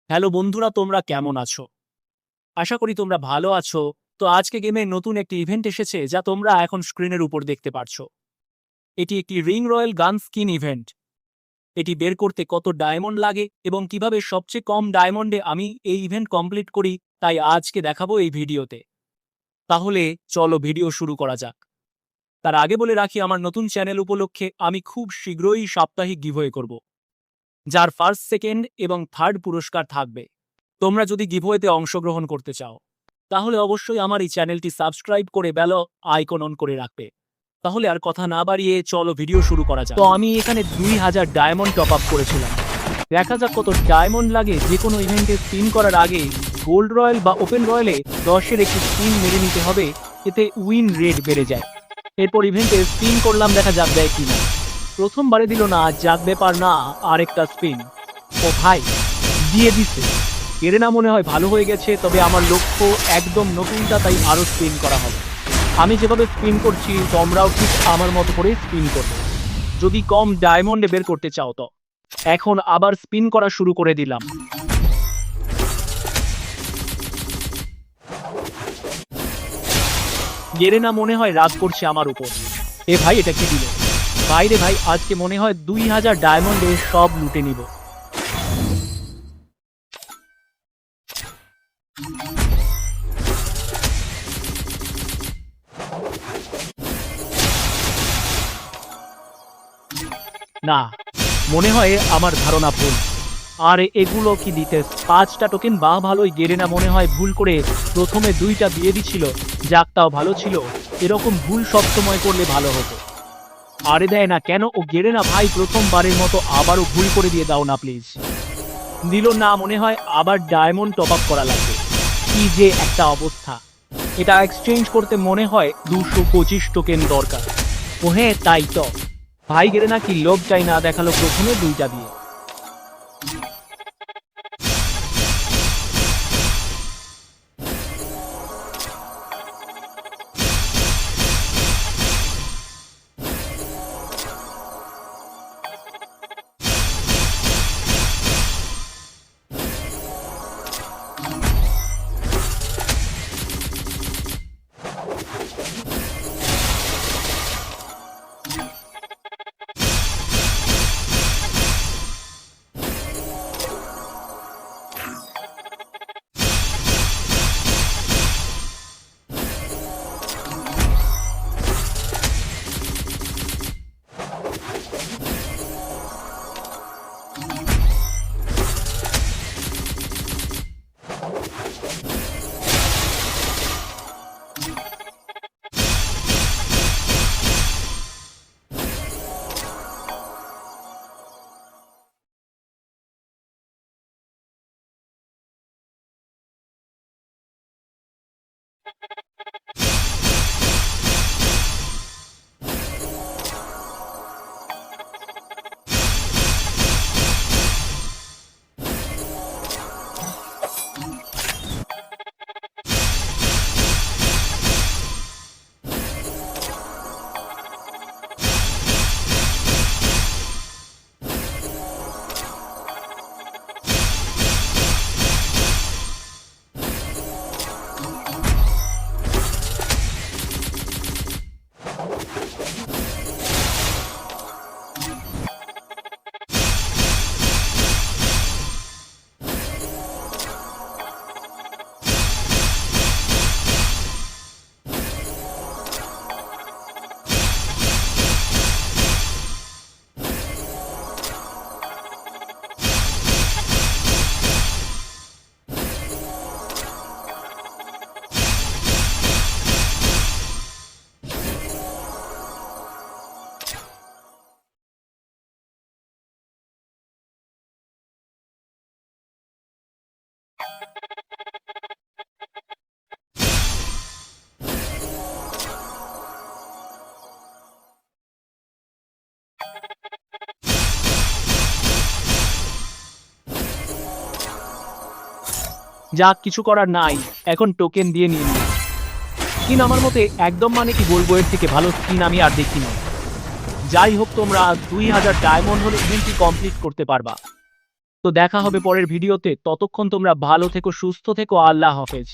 Hello বন্ধুরা, তোমরা কেমন আছো? আশা করি তোমরা ভালো আছো। তো আজকে গেমে নতুন একটি ইভেন্ট এসেছে যা তোমরা এখন স্ক্রিনের উপর দেখতে পারছো। এটি একটি রিং রয়্যাল গান স্কিন ইভেন্ট। এটি বের করতে কত ডায়মন্ড লাগে এবং কিভাবে সবচেয়ে কম ডায়মন্ডে আমি এই ইভেন্ট কমপ্লিট করি, তাই আজকে দেখাবো এই ভিডিওতে। তাহলে চলো ভিডিও শুরু করা যাক। তার আগে বলে রাখি, আমার নতুন চ্যানেল উপলক্ষে আমি খুব শীঘ্রই সাপ্তাহিক গিভওয়ে করব, যার ফার্স্ট, সেকেন্ড এবং থার্ড পুরস্কার থাকবে। তোমরা যদি গিভওয়েতে অংশগ্রহণ করতে চাও তাহলে অবশ্যই আমার এই চ্যানেলটি সাবস্ক্রাইব করে বেল আইকন অন করে রাখবে। তাহলে আর কথা না বাড়িয়ে চলো ভিডিও শুরু করা যাক। তো আমি এখানে 2000 ডায়মন্ড টপ আপ করেছিলাম। দেখা যাক কত ডায়মন্ড লাগে। যে কোনো ইভেন্টে স্পিন করার আগে গোল্ড রয়্যাল বা ওপেন রয়্যালে 10-এর একটি স্পিন মেরে নিতে হবে, এতে উইন রেট বেড়ে যায়। এরপর ইভেন্টে স্পিন করলাম, দেখা যাক দেয় কিনা। প্রথমবারে দিল না, যাক ব্যাপার না, আরেকটা স্পিন। ও ভাই, দিয়ে দিছে। এর না মনে হয় ভালো হয়ে গেছে, তবে আমার লক্ষ্য একদম নতুনটা, তাই আরো স্পিন করা হবে। আমি যেভাবে স্পিন করছি তোমরাও ঠিক আমার মতো করে স্পিন করবে যদি কম ডায়মন্ডে বের করতে চাও। তো এখন আবার স্পিন করা শুরু করে দিলাম। না মনে হয় রাগ করছে আমার উপর। এ ভাই, এটা কি দিল? ভাই রে ভাই, আজকে মনে হয় 2000 ডায়মন্ডে সব লুটে নিব। না, মনে হয় আমার ধারণা ভুল। আর এগুলো কি দিতে 5টা টোকেন? বা ভালোই। গেরেনা মনে হয় ভুল করে প্রথমে 2টা দিয়ে দিছিল, যাকটাও ভালো ছিল। এরকম ভুল সবসময় করলে ভালো হতো। আরে দেয় না কেন ও? গেরেনা ভাই, প্রথমবারের মতো আবারও ভুল করে দিয়ে দাও না প্লিজ। দিল না, মনে হয় আবার ডায়মন্ড টপ আপ করা লাগবে। কি যে একটা অবস্থা! এটা এক্সচেঞ্জ করতে মনে হয় 225 টোকেন দরকার। ও হ্যাঁ, তাই তো। ভাই গেরেনা কি লোভ চাই না দেখালো প্রথমে 2টা দিয়ে। যা কিছু করার নাই, এখন টোকেন দিয়ে নিয়ে নিই। স্কিন আমার মতে একদম, মানে কি বলবো, এর থেকে ভালো স্কিন আমি আর দেখিনি। যাই হোক, তোমরা 2000 ডায়মন্ড হলে ইভেন্টটি কমপ্লিট করতে পারবা। তো দেখা হবে পরের ভিডিওতে, ততক্ষণ তোমরা ভালো থেকো, সুস্থ থেকো, আল্লাহ হাফেজ।